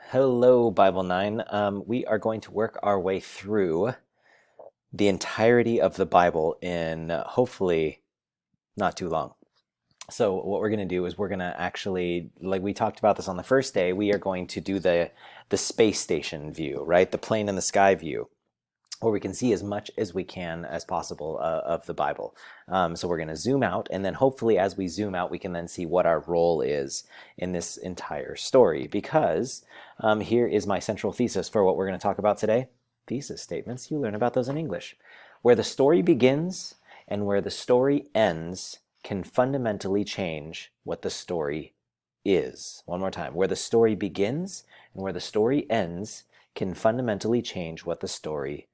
Hello, Bible 9. We are going to work our way through the entirety of the Bible in hopefully not too long. So, what we're going to do is we're going to actually, like we talked about this on the first day, we are going to do the space station view, right? The plane in the sky view, where we can see as much as we can as possible of the Bible. So we're going to zoom out, and then hopefully as we zoom out, we can then see what our role is in this entire story. Because here is my central thesis for what we're going to talk about today. Thesis statements, you learn about those in English. Where the story begins and where the story ends can fundamentally change what the story is. One more time. Where the story begins and where the story ends can fundamentally change what the story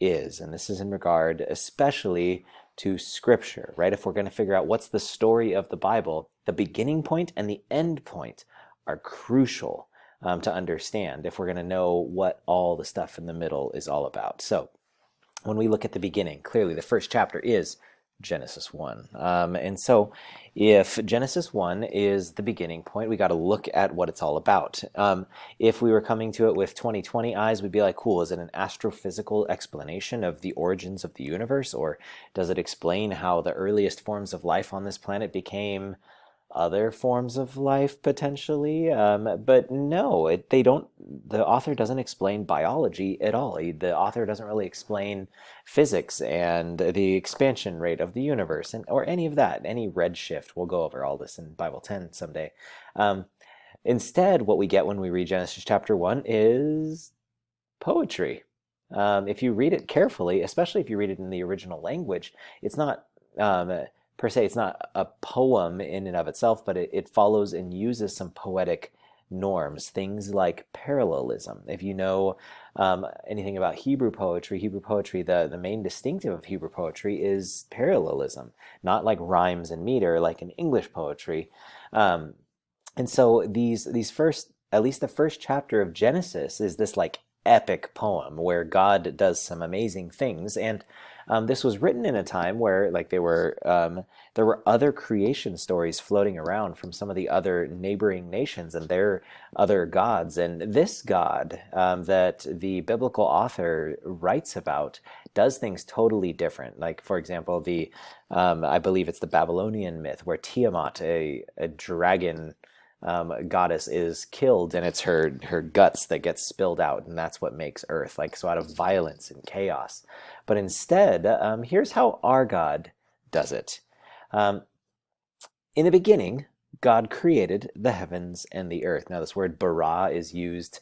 is. And this is in regard especially to scripture, right? If we're going to figure out what's the story of the Bible, the beginning point and the end point are crucial to understand if we're going to know what all the stuff in the middle is all about. So when we look at the beginning, clearly the first chapter is Genesis 1. And so if Genesis 1 is the beginning point, we got to look at what it's all about. If we were coming to it with 2020 eyes, we'd be like, cool, is it an astrophysical explanation of the origins of the universe? Or does it explain how the earliest forms of life on this planet became other forms of life potentially? But no, they don't. The author doesn't explain biology at all. The author doesn't really explain physics and the expansion rate of the universe and or any of that, any redshift. We'll go over all this in Bible 10 someday. Um, Instead, what we get when we read Genesis chapter 1 is poetry. If you read it carefully, especially if you read it in the original language, it's not per se, it's not a poem in and of itself, but it follows and uses some poetic norms, things like parallelism. If you know anything about Hebrew poetry, the main distinctive of Hebrew poetry is parallelism, not like rhymes and meter like in English poetry. Um, and so these first, at least the first chapter of Genesis is this like epic poem where God does some amazing things. And this was written in a time where like there were other creation stories floating around from some of the other neighboring nations and their other gods. And this God that the biblical author writes about does things totally different. Like, for example, the I believe it's the Babylonian myth where Tiamat, a dragon goddess, is killed, and it's her guts that get spilled out, and that's what makes Earth. Like, so out of violence and chaos. But instead, here's how our God does it. Um, in the beginning, God created the heavens and the earth. Now, this word bara is used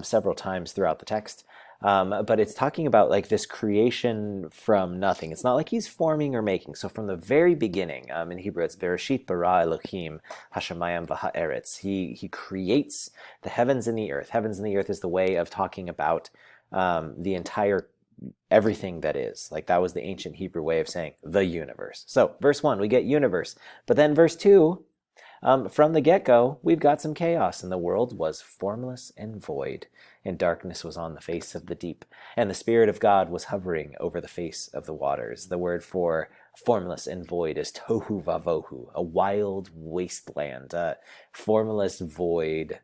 several times throughout the text, but it's talking about like this creation from nothing. It's not like he's forming or making. So from the very beginning, in Hebrew, it's Bereshit bara Elohim hashamayim v'ha'eretz. He creates the heavens and the earth. Heavens and the earth is the way of talking about the entire everything that is. Like that was the ancient Hebrew way of saying the universe. So verse 1, we get universe. But then verse 2, from the get-go, we've got some chaos, and the world was formless and void, and darkness was on the face of the deep, and the Spirit of God was hovering over the face of the waters. The word for formless and void is tohu vavohu, a wild wasteland, a formless void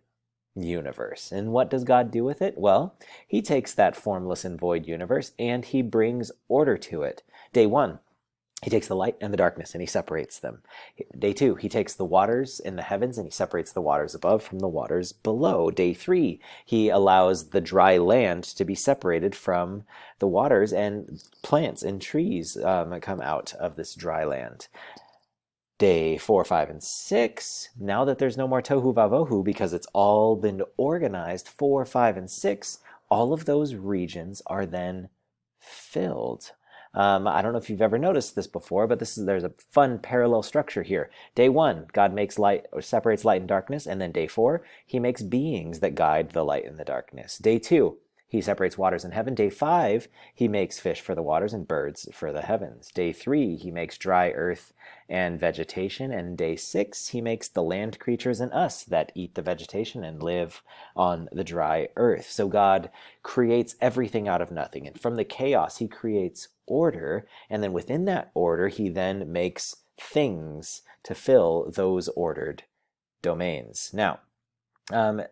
universe. And what does God do with it? Well, he takes that formless and void universe and he brings order to it. Day 1, he takes the light and the darkness and he separates them. Day 2, he takes the waters in the heavens and he separates the waters above from the waters below. Day 3, he allows the dry land to be separated from the waters, and plants and trees come out of this dry land. Day 4, 5, and 6, now that there's no more tohu vavohu because it's all been organized, 4, 5, and 6, all of those regions are then filled. I don't know if you've ever noticed this before, but there's a fun parallel structure here. Day 1, God makes light or separates light and darkness, and then day 4, he makes beings that guide the light and the darkness. Day 2, he separates waters in heaven. Day 5, he makes fish for the waters and birds for the heavens. Day 3, he makes dry earth and vegetation. And day 6, he makes the land creatures and us that eat the vegetation and live on the dry earth. So God creates everything out of nothing. And from the chaos, he creates order. And then within that order, he then makes things to fill those ordered domains. Now,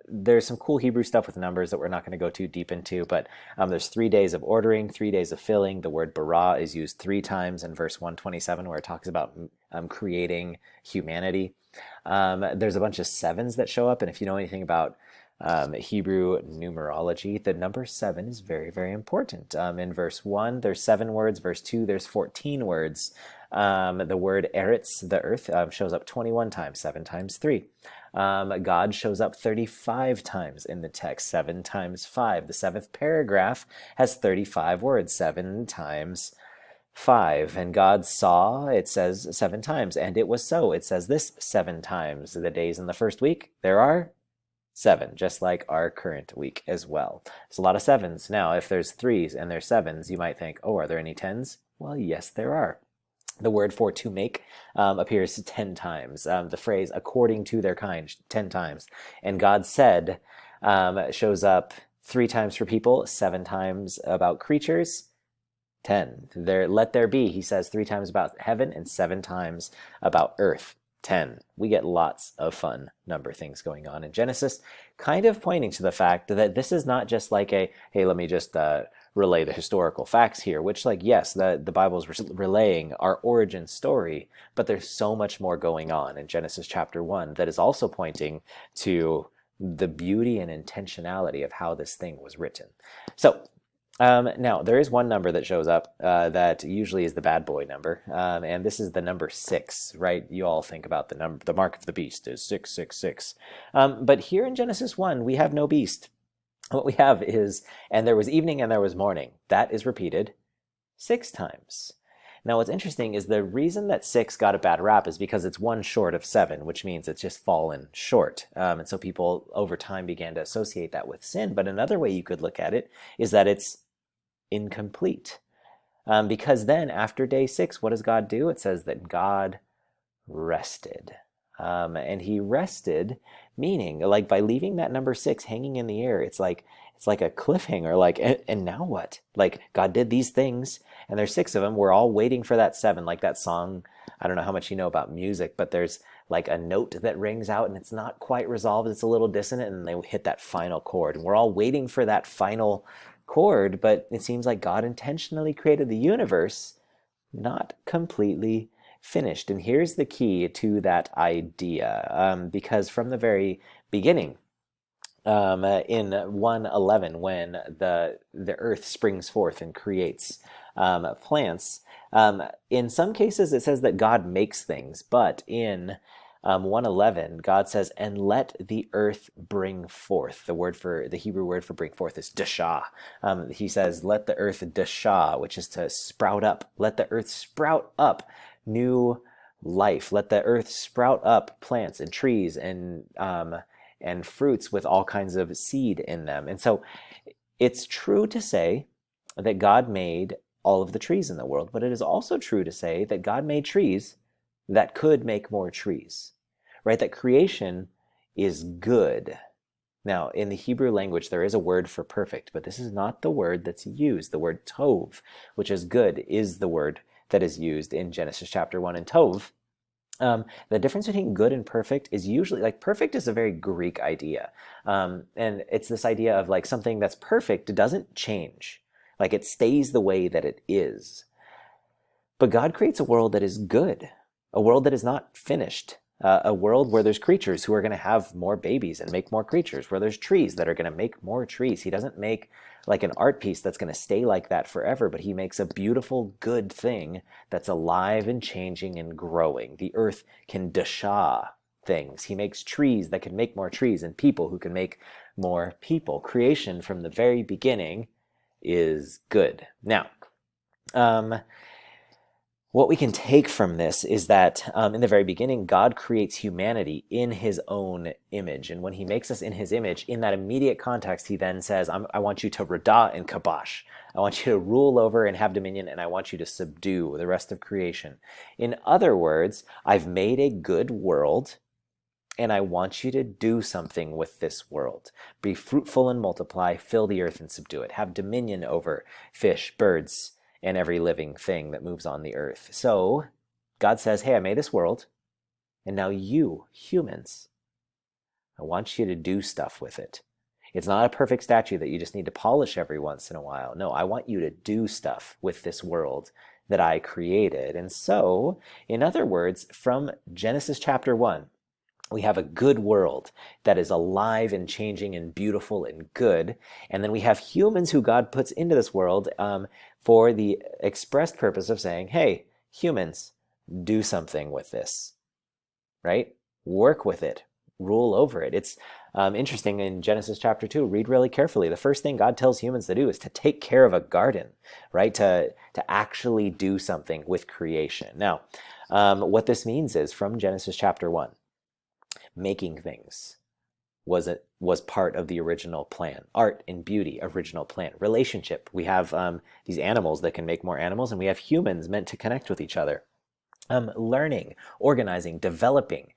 There's some cool Hebrew stuff with numbers that we're not going to go too deep into, but there's 3 days of ordering, 3 days of filling. The word bara is used 3 times in verse 127, where it talks about creating humanity. There's a bunch of sevens that show up, and if you know anything about Hebrew numerology, the number 7 is very, very important. In verse 1, there's 7 words. Verse 2, there's 14 words. The word eretz, the earth, shows up 21 times, 7 times 3. God shows up 35 times in the text, 7 times 5. The 7th paragraph has 35 words, 7 times 5. And God saw, it says 7 times, and it was so. It says this 7 times. The days in the first week, there are 7, just like our current week as well. There's a lot of 7s. Now, if there's 3s and there's 7s, you might think, oh, are there any 10s? Well, yes, there are. The word for to make appears 10 times. The phrase according to their kind 10 times. And God said shows up 3 times for people, 7 times about creatures, 10. Let there be, he says 3 times about heaven and 7 times about earth. 10. We get lots of fun number things going on in Genesis, kind of pointing to the fact that this is not just like a, hey, let me just relay the historical facts here, which, like, yes, the Bible is relaying our origin story, but there's so much more going on in Genesis chapter 1 that is also pointing to the beauty and intentionality of how this thing was written. So, now, there is one number that shows up that usually is the bad boy number, and this is the number 6, right? You all think about the mark of the beast is 666. But here in Genesis 1, we have no beast. What we have is, and there was evening and there was morning. That is repeated 6 times. Now, what's interesting is the reason that 6 got a bad rap is because it's 1 short of 7, which means it's just fallen short. And so people over time began to associate that with sin. But another way you could look at it is that it's incomplete. Because then after day 6, what does God do? It says that God rested. And he rested, meaning, like, by leaving that number 6 hanging in the air, it's like a cliffhanger, like, and now what? Like, God did these things, and there's 6 of them. We're all waiting for that 7, like that song. I don't know how much you know about music, but there's like a note that rings out and it's not quite resolved. It's a little dissonant, and they hit that final chord, and we're all waiting for that final chord, but it seems like God intentionally created the universe not completely finished. And here's the key to that idea, because from the very beginning, in 1:11, when the earth springs forth and creates plants, in some cases it says that God makes things, but in 1:11, God says, and let the earth bring forth. The Hebrew word for bring forth is dashah. He says, let the earth dashah, which is to sprout up. Let the earth sprout up new life. Let the earth sprout up plants and trees and fruits with all kinds of seed in them. And so it's true to say that God made all of the trees in the world, but it is also true to say that God made trees that could make more trees, right? That creation is good. Now, in the Hebrew language, there is a word for perfect, but this is not the word that's used. The word tov, which is good, is the word that is used in Genesis chapter 1. And tov, the difference between good and perfect is usually, like, perfect is a very Greek idea. And it's this idea of, like, something that's perfect doesn't change. Like, it stays the way that it is. But God creates a world that is good. A world that is not finished, a world where there's creatures who are going to have more babies and make more creatures, where there's trees that are going to make more trees. He doesn't make like an art piece that's going to stay like that forever, but he makes a beautiful, good thing that's alive and changing and growing. The earth can dashah things. He makes trees that can make more trees and people who can make more people. Creation from the very beginning is good. Now, what we can take from this is that in the very beginning, God creates humanity in his own image. And when he makes us in his image, in that immediate context, he then says, I want you to radah and kabash. I want you to rule over and have dominion, and I want you to subdue the rest of creation. In other words, I've made a good world, and I want you to do something with this world. Be fruitful and multiply, fill the earth and subdue it. Have dominion over fish, birds, and every living thing that moves on the earth. So God says, hey, I made this world, and now you, humans, I want you to do stuff with it. It's not a perfect statue that you just need to polish every once in a while. No, I want you to do stuff with this world that I created. And so, in other words, from Genesis chapter 1, we have a good world that is alive and changing and beautiful and good. And then we have humans who God puts into this world for the expressed purpose of saying, hey, humans, do something with this, right? Work with it, rule over it. It's interesting in Genesis chapter 2, read really carefully. The first thing God tells humans to do is to take care of a garden, right? To actually do something with creation. Now, what this means is from Genesis chapter 1, making things was part of the original plan. Art and beauty, original plan. Relationship, we have these animals that can make more animals, and we have humans meant to connect with each other. Learning, organizing, developing,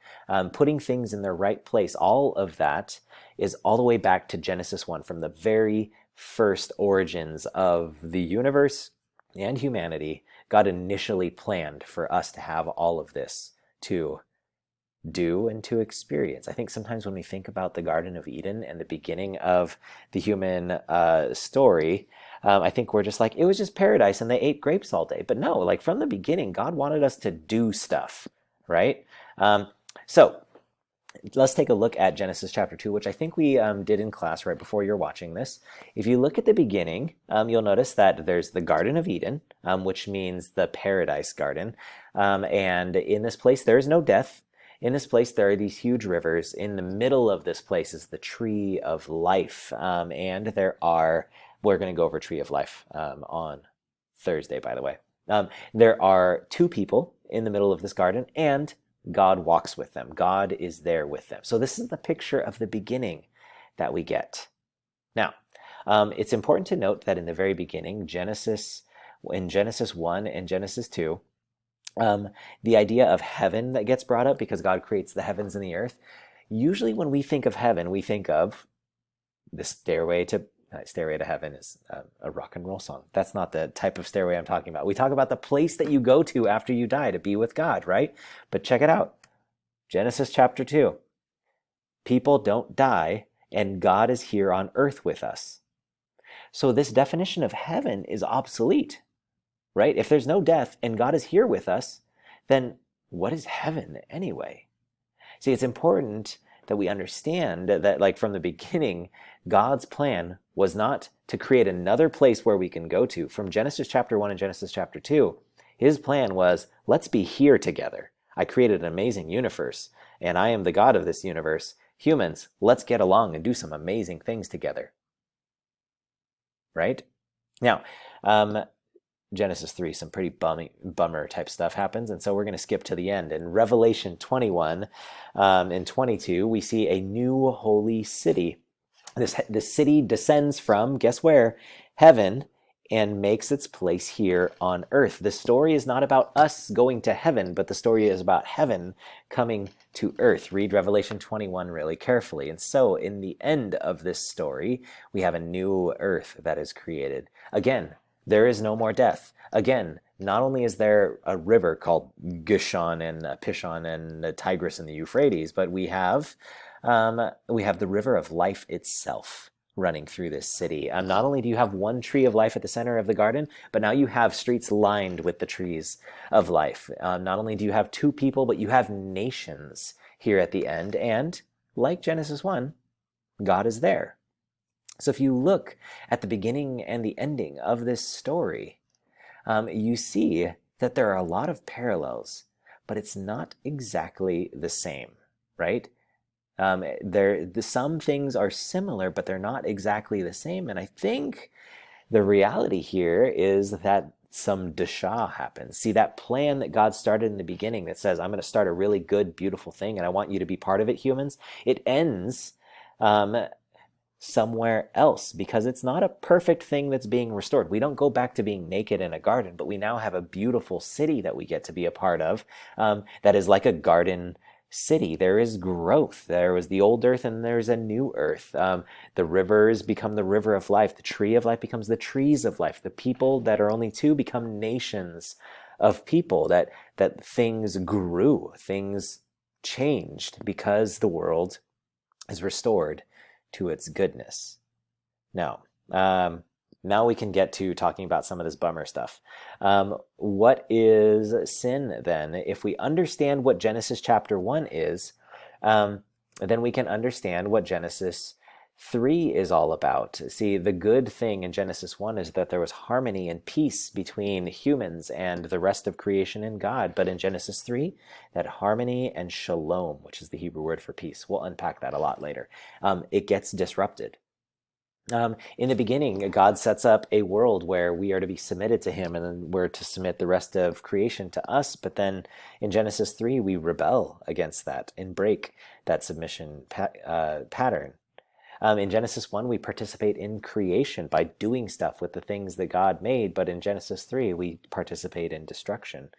putting things in their right place, all of that is all the way back to Genesis 1, from the very first origins of the universe and humanity. God initially planned for us to have all of this to do and to experience. I think sometimes when we think about the Garden of Eden and the beginning of the human story, I think we're just like, it was just paradise and they ate grapes all day. But no, like from the beginning, God wanted us to do stuff, right? So let's take a look at Genesis chapter 2, which I think we did in class right before you're watching this. If you look at the beginning, you'll notice that there's the Garden of Eden, which means the paradise garden. And in this place, there is no death. In this place, there are these huge rivers. In the middle of this place is the tree of life. And we're going to go over tree of life on Thursday, by the way. There are two people in the middle of this garden, and God walks with them. God is there with them. So this is the picture of the beginning that we get. Now, it's important to note that in the very beginning, in Genesis 1 and Genesis 2, the idea of heaven that gets brought up because God creates the heavens and the earth. Usually when we think of heaven, we think of the Stairway to Heaven is a rock and roll song. That's not the type of stairway I'm talking about. We talk about the place that you go to after you die to be with God, right? But check it out. Genesis chapter 2. People don't die, and God is here on earth with us. So this definition of heaven is obsolete. Right? If there's no death and God is here with us, then what is heaven anyway? See, it's important that we understand that like from the beginning, God's plan was not to create another place where we can go to. From Genesis chapter 1 and Genesis chapter 2, his plan was, let's be here together. I created an amazing universe, and I am the God of this universe. Humans, let's get along and do some amazing things together. Right? Now, Genesis 3, some pretty bummer type stuff happens, and so we're going to skip to the end. In Revelation 21 and 22, we see a new holy city. This city descends from, guess where? Heaven, and makes its place here on earth. The story is not about us going to heaven, but the story is about heaven coming to earth. Read Revelation 21 really carefully. And so in the end of this story, we have a new earth that is created. Again, there is no more death. Again, not only is there a river called Gishon and Pishon and the Tigris and the Euphrates, but we have the river of life itself running through this city. Not only do you have one tree of life at the center of the garden, but now you have streets lined with the trees of life. Not only do you have two people, but you have nations here at the end. And like Genesis 1, God is there. So if you look at the beginning and the ending of this story, you see that there are a lot of parallels, but it's not exactly the same, right? Some things are similar, but they're not exactly the same. And I think the reality here is that some dasha happens. See, that plan that God started in the beginning that says, I'm going to start a really good, beautiful thing, and I want you to be part of it, humans, it ends somewhere else, because it's not a perfect thing that's being restored. We don't go back to being naked in a garden, but we now have a beautiful city that we get to be a part of that is like a garden city. There is growth. There was the old earth and there's a new earth. The rivers become the river of life. The tree of life becomes the trees of life. The people that are only two become nations of people. That things grew, things changed because the world is restored to its goodness. Now, now we can get to talking about some of this bummer stuff. What is sin then? If we understand what Genesis chapter 1 is, then we can understand what Genesis 3 is all about. See, the good thing in Genesis 1 is that there was harmony and peace between humans and the rest of creation and God. But in Genesis 3, that harmony and shalom, which is the Hebrew word for peace, we'll unpack that a lot later, it gets disrupted. In the beginning, God sets up a world where we are to be submitted to him, and then we're to submit the rest of creation to us. But then in Genesis 3, we rebel against that and break that submission pattern. In Genesis 1, we participate in creation by doing stuff with the things that God made. But in Genesis 3, we participate in destruction.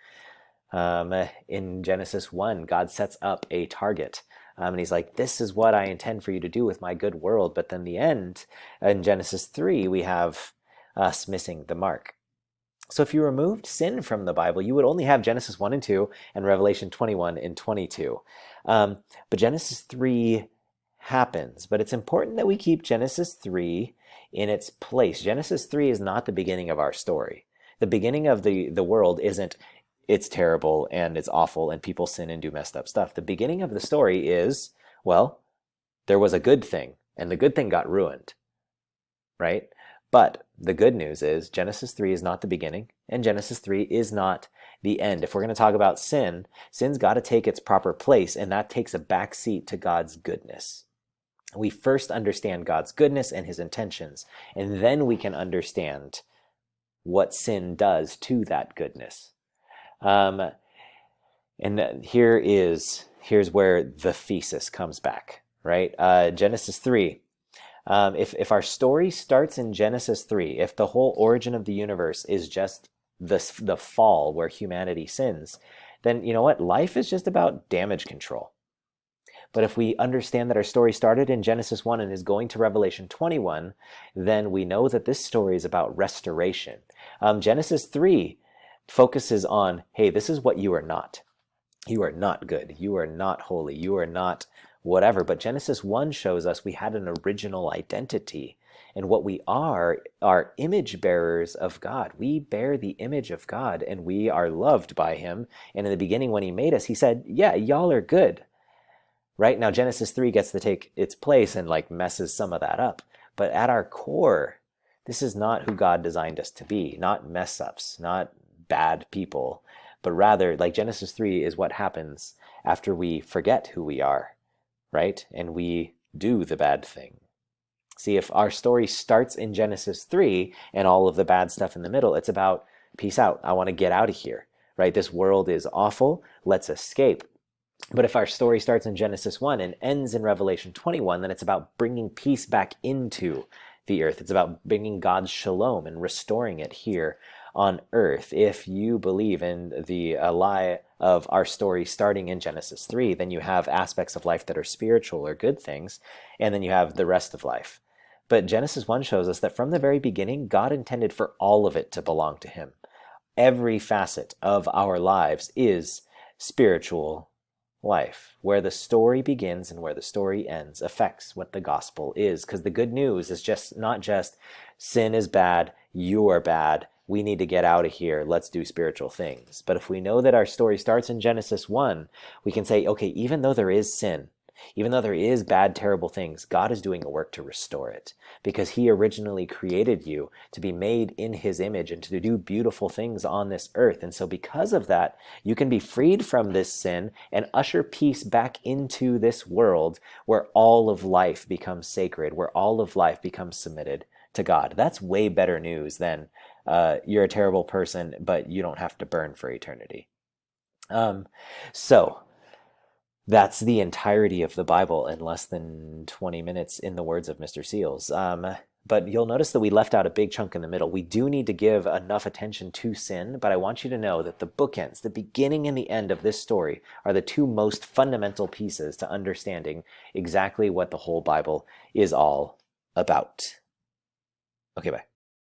In Genesis 1, God sets up a target. And he's like, this is what I intend for you to do with my good world. But then the end, in Genesis 3, we have us missing the mark. So if you removed sin from the Bible, you would only have Genesis 1 and 2 and Revelation 21 and 22. But Genesis 3 happens. But it's important that we keep Genesis 3 in its place. Genesis 3 is not the beginning of our story. The beginning of the world isn't it's terrible and it's awful and people sin and do messed up stuff. The beginning of the story is, well, there was a good thing and the good thing got ruined, right? But the good news is Genesis 3 is not the beginning and Genesis 3 is not the end. If we're going to talk about sin, sin's got to take its proper place, and that takes a back seat to God's goodness. We first understand God's goodness and his intentions, and then we can understand what sin does to that goodness. And here's where the thesis comes back, right? Genesis 3. If our story starts in Genesis 3, if the whole origin of the universe is just the fall where humanity sins, then you know what? Life is just about damage control. But if we understand that our story started in Genesis 1 and is going to Revelation 21, then we know that this story is about restoration. Genesis 3 focuses on, hey, this is what you are not. You are not good. You are not holy. You are not whatever. But Genesis 1 shows us we had an original identity. And what we are image bearers of God. We bear the image of God and we are loved by him. And in the beginning when he made us, he said, yeah, y'all are good. Right? Now Genesis 3 gets to take its place and like messes some of that up. But at our core, this is not who God designed us to be. Not mess ups, not bad people, but rather like Genesis 3 is what happens after we forget who we are, right? And we do the bad thing. See, if our story starts in Genesis 3 and all of the bad stuff in the middle, it's about peace out. I want to get out of here, right? This world is awful. Let's escape. But if our story starts in Genesis 1 and ends in Revelation 21, then it's about bringing peace back into the earth. It's about bringing God's shalom and restoring it here on earth. If you believe in the lie of our story starting in Genesis 3, then you have aspects of life that are spiritual or good things, and then you have the rest of life. But Genesis 1 shows us that from the very beginning, God intended for all of it to belong to him. Every facet of our lives is spiritual life. Where the story begins and where the story ends affects what the gospel is. Because the good news is just not just sin is bad, you are bad, we need to get out of here, let's do spiritual things. But if we know that our story starts in Genesis 1, we can say, okay, even though there is sin, even though there is bad, terrible things, God is doing a work to restore it. Because he originally created you to be made in his image and to do beautiful things on this earth. And so because of that, you can be freed from this sin and usher peace back into this world where all of life becomes sacred, where all of life becomes submitted to God. That's way better news than you're a terrible person, but you don't have to burn for eternity. So that's the entirety of the Bible in less than 20 minutes, in the words of Mr. Seals. But you'll notice that we left out a big chunk in the middle. We do need to give enough attention to sin, but I want you to know that the bookends, the beginning and the end of this story, are the two most fundamental pieces to understanding exactly what the whole Bible is all about. Okay, bye.